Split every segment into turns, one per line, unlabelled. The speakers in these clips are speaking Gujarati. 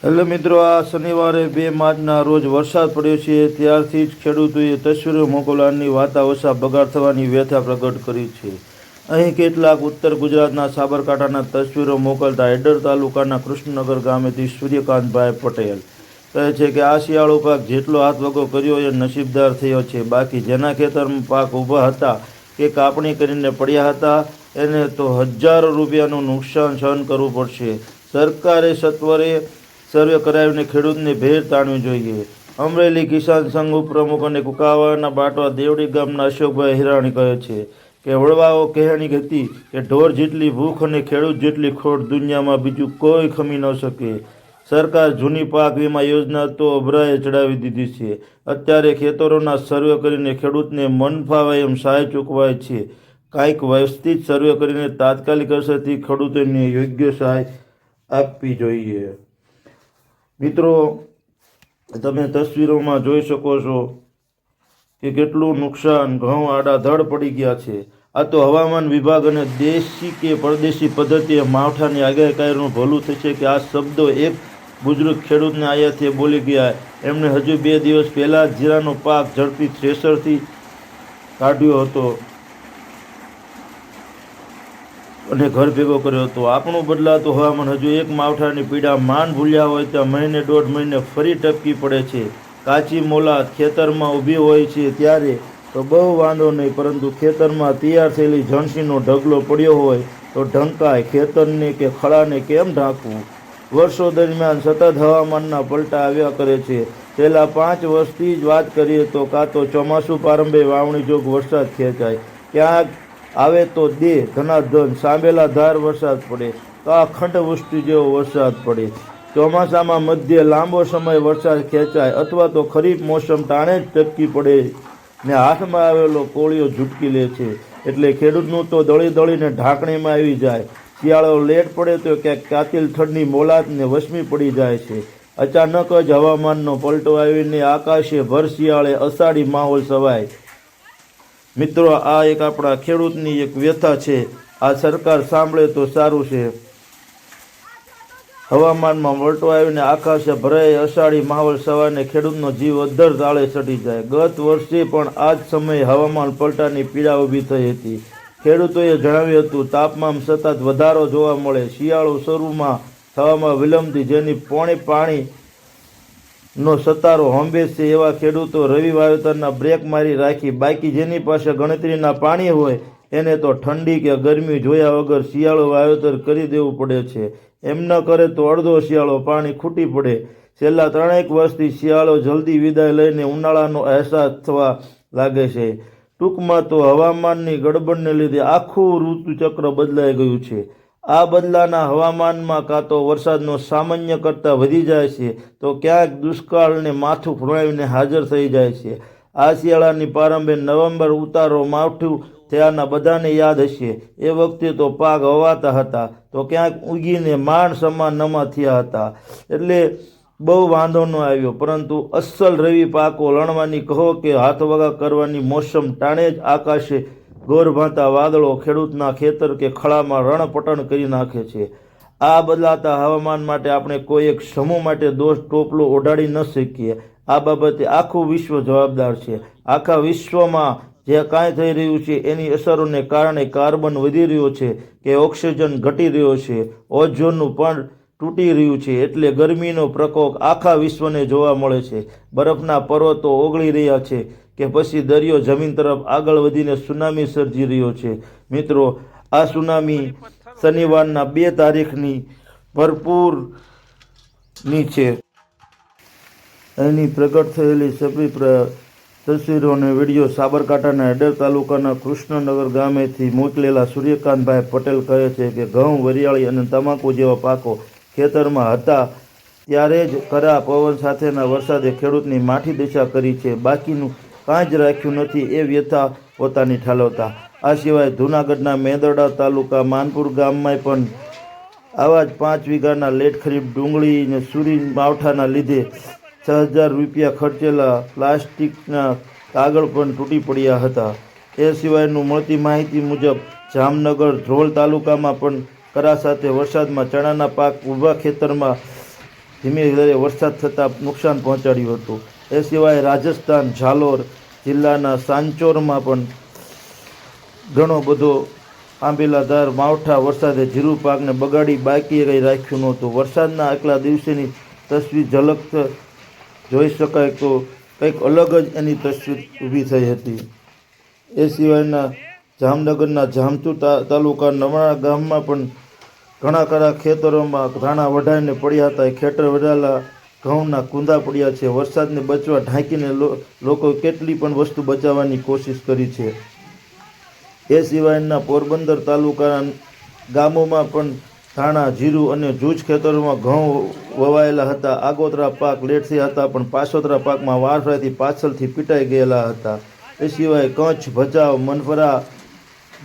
એટલે મિત્રો આ શનિવારે 2 માર્ચના રોજ વરસાદ પડ્યો છે ત્યારથી જ ખેડૂતોએ તસવીરો મોકલવાની વાતાવસા બગાડ થવાની વ્યથા પ્રગટ કરી છે। અહીં કેટલાક ઉત્તર ગુજરાતના સાબરકાંઠાના તસવીરો મોકલતા ઈડર તાલુકાના કૃષ્ણનગર ગામેથી સૂર્યકાંતભાઈ પટેલ કહે છે કે આ શિયાળો પાક જેટલો હાથ વગો કર્યો એ નસીબદાર થયો છે, બાકી જેના ખેતરમાં પાક ઊભા હતા કે કાપણી કરીને પડ્યા હતા એને તો હજારો રૂપિયાનું નુકસાન સહન કરવું પડશે। સરકારે સત્વરે સર્વે કરાવીને ખેડૂતને ભેર તાણવી જોઈએ। અમરેલી કિસાન સંઘ ઉપપ્રમુખ અને કુકાવાના બાટવા દેવડી ગામના અશોકભાઈ હિરાણી કહે છે કે વડવાઓ કહેણી હતી કે ઢોર જેટલી ભૂખ અને ખેડૂત જેટલી ખોટ દુનિયામાં બીજું કોઈ ખમી ન શકે। સરકાર જૂની પાક વીમા યોજના તો અભરાએ ચડાવી દીધી છે। અત્યારે ખેતરોના સર્વે કરીને ખેડૂતને મન ફાવે એમ સહાય ચૂકવાય છે। કાંઈક વ્યવસ્થિત સર્વે કરીને તાત્કાલિક અસરથી ખેડૂતોને યોગ્ય સહાય આપવી જોઈએ। મિત્રો, તમે તસવીરોમાં જોઈ શકો છો કે કેટલું નુકસાન, ઘઉં આડાધડ પડી ગયા છે। આ તો હવામાન વિભાગ અને દેશી કે પરદેશી પદ્ધતિએ માવઠાની આગાહીકારોનું ભલું થશે કે આ શબ્દો એક બુજુર્ગ ખેડૂતને આયાથી બોલી ગયા। એમણે હજુ 2 દિવસ પહેલાં જીરાનો પાક ઝડપી થ્રેશરથી કાઢ્યો હતો અને ઘર ભેગો કર્યો હતો। આપણું બદલાતું હવામાન હજુ એક માવઠાની પીડા માંડ ભૂલ્યા હોય ત્યાં મહિને 1.5 મહિને ફરી ટપકી પડે છે। કાચી મોલાત ખેતરમાં ઊભી હોય છે ત્યારે તો બહુ વાંધો નહીં, પરંતુ ખેતરમાં તૈયાર થયેલી જણસીનો ઢગલો પડ્યો હોય તો ઢંકાય। ખેતરને કે ખળાને કેમ ઢાંકવું? વર્ષો દરમિયાન સતત હવામાનના પલટા આવ્યા કરે છે। છેલ્લા 5 વર્ષથી જ વાત કરીએ તો કાં તો ચોમાસું પ્રારંભે વાવણી જોગ વરસાદ ખેંચાય, ક્યાંક આવે તો દે ધનાધન સાંભેલા ધાર વરસાદ પડે તો આ ખંડવૃષ્ટિ જેવો વરસાદ પડે। ચોમાસામાં મધ્ય લાંબો સમય વરસાદ ખેંચાય અથવા તો ખરીફ મોસમ ટાણે જ ટપકી પડે ને હાથમાં આવેલો કોળિયો ઝૂટકી લે છે, એટલે ખેડૂતનું તો દળી દળીને ઢાંકણીમાં આવી જાય। શિયાળો લેટ પડે તો ક્યાંક કાતિલ થડની મોલાતને વસમી પડી જાય છે। અચાનક જ હવામાનનો પલટો આવીને આકાશે ભર શિયાળે અષાઢી માહોલ સવાય। મિત્રો, આ એક આપણા ખેડૂતની એક વ્યથા છે। આ સરકાર સાંભળે તો સારું છે। હવામાનમાં પલટો આવીને આકાશે ભરાય અષાઢી માહોલ સવારને ખેડૂતનો જીવ અદ્ધર તાળે ચડી જાય। ગત વર્ષે પણ આ જ સમયે હવામાન પલટાની પીડા ઊભી થઈ હતી। ખેડૂતોએ જણાવ્યું હતું તાપમાન સતત વધારો જોવા મળે, શિયાળો શરૂમાં થવામાં વિલંબથી જેની પોણે પાણી નો સતારો હંભેશ છે એવા ખેડૂતો રવિ વાવેતરના બ્રેક મારી રાખી, બાકી જેની પાસે ગણતરીના પાણી હોય એને તો ઠંડી કે ગરમી જોયા વગર શિયાળો વાવેતર કરી દેવું પડે છે। એમ ન કરે તો અડધો શિયાળો પાણી ખૂટી પડે। છેલ્લા 3 વર્ષથી શિયાળો જલ્દી વિદાય લઈને ઉનાળાનો અહેસાસ થવા લાગે છે। ટૂંકમાં તો હવામાનની ગડબડને લીધે આખું ઋતુચક્ર બદલાઈ ગયું છે। આ બદલાના હવામાનમાં કાં તો વરસાદનો સામાન્ય કરતાં વધી જાય છે તો ક્યાંક દુષ્કાળને માથું ફળાવીને હાજર થઈ જાય છે। આ શિયાળાની પ્રારંભે નવેમ્બર ઉતારો માવઠું થયાના બધાને યાદ હશે। એ વખતે તો પાક વવાતા હતા તો ક્યાંક ઊગીને માંડ સમાન નમા થયા હતા, એટલે બહુ વાંધો ન આવ્યો, પરંતુ અસલ રવિ પાકો લણવાની કહો કે હાથ વગા કરવાની મોસમ ટાણે જ આકાશે ગોરભાંતા વાદળો ખેડૂતના ખેતર કે ખળામાં રણપટણ કરી નાખે છે। આ બદલાતા હવામાન માટે આપણે કોઈ એક સમૂહ માટે દોષ ટોપલો ઓઢાડી ન શકીએ। આ બાબતે આખું વિશ્વ જવાબદાર છે। આખા વિશ્વમાં જે કાંઈ થઈ રહ્યું છે એની અસરોને કારણે કાર્બન વધી રહ્યો છે કે ઓક્સિજન ઘટી રહ્યો છે, ઓઝોનનું પણ તૂટી રહ્યું છે, એટલે ગરમીનો પ્રકોપ આખા વિશ્વને જોવા મળે છે। બરફના પર્વતો ઓગળી રહ્યા છે કે પછી દરિયો જમીન તરફ આગળ વધીને સુનામી સર્જી રહ્યો છે। મિત્રો, આ સુનામી શનિવારના 2 તારીખની ભરપૂરની છે। એની પ્રગટ થયેલી સભી તસવીરો અને વિડીયો સાબરકાંઠાના ઈડર તાલુકાના કૃષ્ણનગર ગામેથી મોકલેલા સૂર્યકાંતભાઈ પટેલ કહે છે કે ઘઉં, વરિયાળી અને તમાકુ જેવા પાકો ખેતરમાં હતા ત્યારે જ કરા પવન સાથેના વરસાદે ખેડૂતની માઠી દશા કરી છે, બાકીનું કાંઈ જ રાખ્યું નથી એ વ્યથા પોતાની ઠાલવતા। આ સિવાય જૂનાગઢના મેંદરડા તાલુકા માનપુર ગામમાં પણ આવા જ 5 વીઘાના લેટ ખરીફ ડુંગળી અને સૂરી માવઠાના લીધે 6000 રૂપિયા ખર્ચેલા પ્લાસ્ટિકના કાગળ પણ તૂટી પડ્યા હતા। એ સિવાયનું મળતી માહિતી મુજબ જામનગર ધ્રોલ તાલુકામાં પણ કરા સાથે વરસાદમાં ચણાના પાક ઊભા ખેતરમાં ધીમે ધીરે વરસાદ થતાં નુકસાન પહોંચાડ્યું હતું. એ સિવાય રાજસ્થાન ઝાલોર જિલ્લાના સાંચોરમાં પણ ઘણો બધો આંબેલાધાર માવઠા વરસાદે જીરું પાકને બગાડી બાકી કંઈ રાખ્યું નહોતું. વરસાદના એકલા દિવસેની તસવીર ઝલક જોઈ શકાય તો કંઈક અલગ જ એની તસવીર ઊભી થઈ હતી. એ સિવાયના જામનગરના જામતુ તાલુકા નવાણા ગામમાં પણ ઘણા ખરા ખેતરોમાં ધાણા વઢાઈને પડ્યા હતા. ખેતર વઢાયેલા ઘઉંના કુંદા પડ્યા છે. વરસાદને બચવા ઢાંકીને લોકો કેટલી પણ વસ્તુ બચાવવાની કોશિશ કરી છે. એ સિવાયના પોરબંદર તાલુકાના ગામોમાં પણ ધાણા જીરું અને જૂજ ખેતરોમાં ઘઉં વવાયેલા હતા. આગોતરા પાક લેટથી હતા પણ પાછોતરા પાકમાં વારફરતી પાછળથી પીટાઈ ગયેલા હતા. એ સિવાય કચ્છ ભચાઉ મનફરા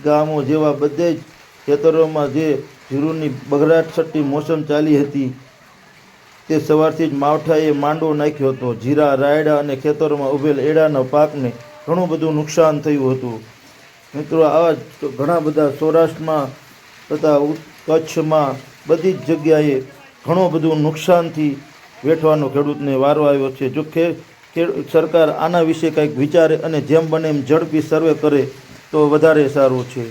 ગામો જેવા બધે જ ખેતરોમાં જે જીરુની બગડાટ છટ્ટી મોસમ ચાલી હતી તે સવારથી જ માવઠાએ માંડો નાખ્યો હતો. જીરા રાયડા અને ખેતરોમાં ઉભેલ એડાના પાકને ઘણું બધું નુકસાન થયું હતું. મિત્રો આવા ઘણા બધા સૌરાષ્ટ્રમાં તથા કચ્છમાં બધી જ જગ્યાએ ઘણું બધું નુકસાનથી વેઠવાનો ખેડૂતને વારો આવ્યો છે. જો સરકાર આના વિશે કંઈક વિચારે અને જેમ બને એમ ઝડપી સર્વે કરે તો વધારે સારું છે.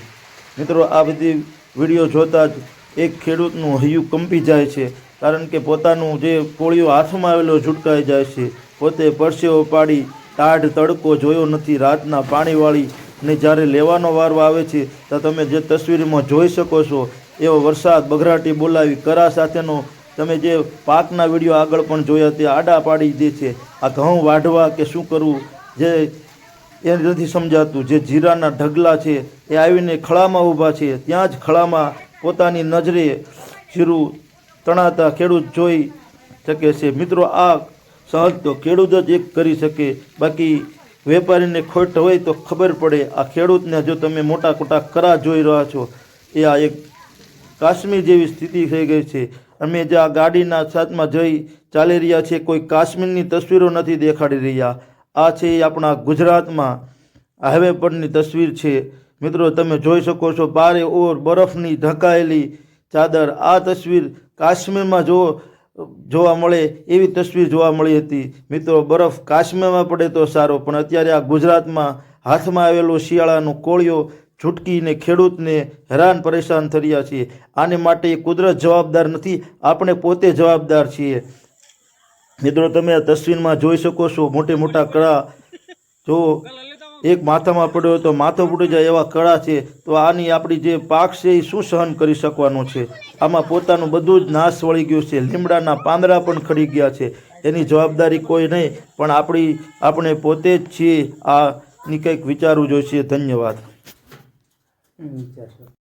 મિત્રો આ બધી વિડીયો જોતાં જ એક ખેડૂતનું હૈયું કંપી જાય છે, કારણ કે પોતાનું જે કોળિયો હાથમાં આવેલો ઝુટકાઈ જાય છે. પોતે પરસેવો પાડી ટાઢ તડકો જોયો નથી, રાતના પાણીવાળી ને જ્યારે લેવાનો વારો આવે છે તો તમે જે તસવીરમાં જોઈ શકો છો એવો વરસાદ બઘરાટી બોલાવી કરા સાથેનો તમે જે પાકના વિડીયો આગળ પણ જોયા તે આડા પાડી દે છે. આ ઘઉં વાઢવા કે શું કરવું જે એ નથી સમજાતું. જે જીરાના ઢગલા છે એ આવીને ખળામાં ઊભા છે, ત્યાં જ ખળામાં પોતાની નજરે જીરું તણાતા ખેડૂત જોઈ શકે છે. મિત્રો આ સહજ તો ખેડૂત જ એક કરી શકે, બાકી વેપારીને ખોટ હોય તો ખબર પડે. આ ખેડૂતને જો તમે મોટા મોટા કરા જોઈ રહ્યા છો એ આ એક કાશ્મીર જેવી સ્થિતિ થઈ ગઈ છે. અમે જે આ ગાડીના સાથમાં જઈ ચાલી રહ્યા છીએ, કોઈ કાશ્મીરની તસવીરો નથી દેખાડી રહ્યા. આ છે એ આપણા ગુજરાતમાં હાઈવે પરની તસવીર છે. મિત્રો તમે જોઈ શકો છો બારે ઓર બરફની ઢંકાયેલી ચાદર. આ તસવીર કાશ્મીરમાં જોવા મળે એવી તસવીર જોવા મળી હતી. મિત્રો બરફ કાશ્મીરમાં પડે તો સારો, પણ અત્યારે આ ગુજરાતમાં હાથમાં આવેલો શિયાળાનો કોળિયો છૂટકીને ખેડૂતને હેરાન પરેશાન થઈ રહ્યા છીએ. આને માટે કુદરત જવાબદાર નથી, આપણે પોતે જવાબદાર છીએ. મિત્રો તમે આ તસવીરમાં જોઈ શકો છો મોટે મોટા કળા. જો એક માથામાં પડ્યો તો માથો ફૂટી જાય એવા કળા છે, તો આની આપણી જે પાક છે એ શું સહન કરી શકવાનું છે? આમાં પોતાનું બધું જ નાશ વળી ગયું છે. લીમડાના પાંદડા પણ ખરી ગયા છે. એની જવાબદારી કોઈ નહીં, પણ આપણે પોતે જ છીએ. આની કંઈક વિચારવું જોઈશે. ધન્યવાદ.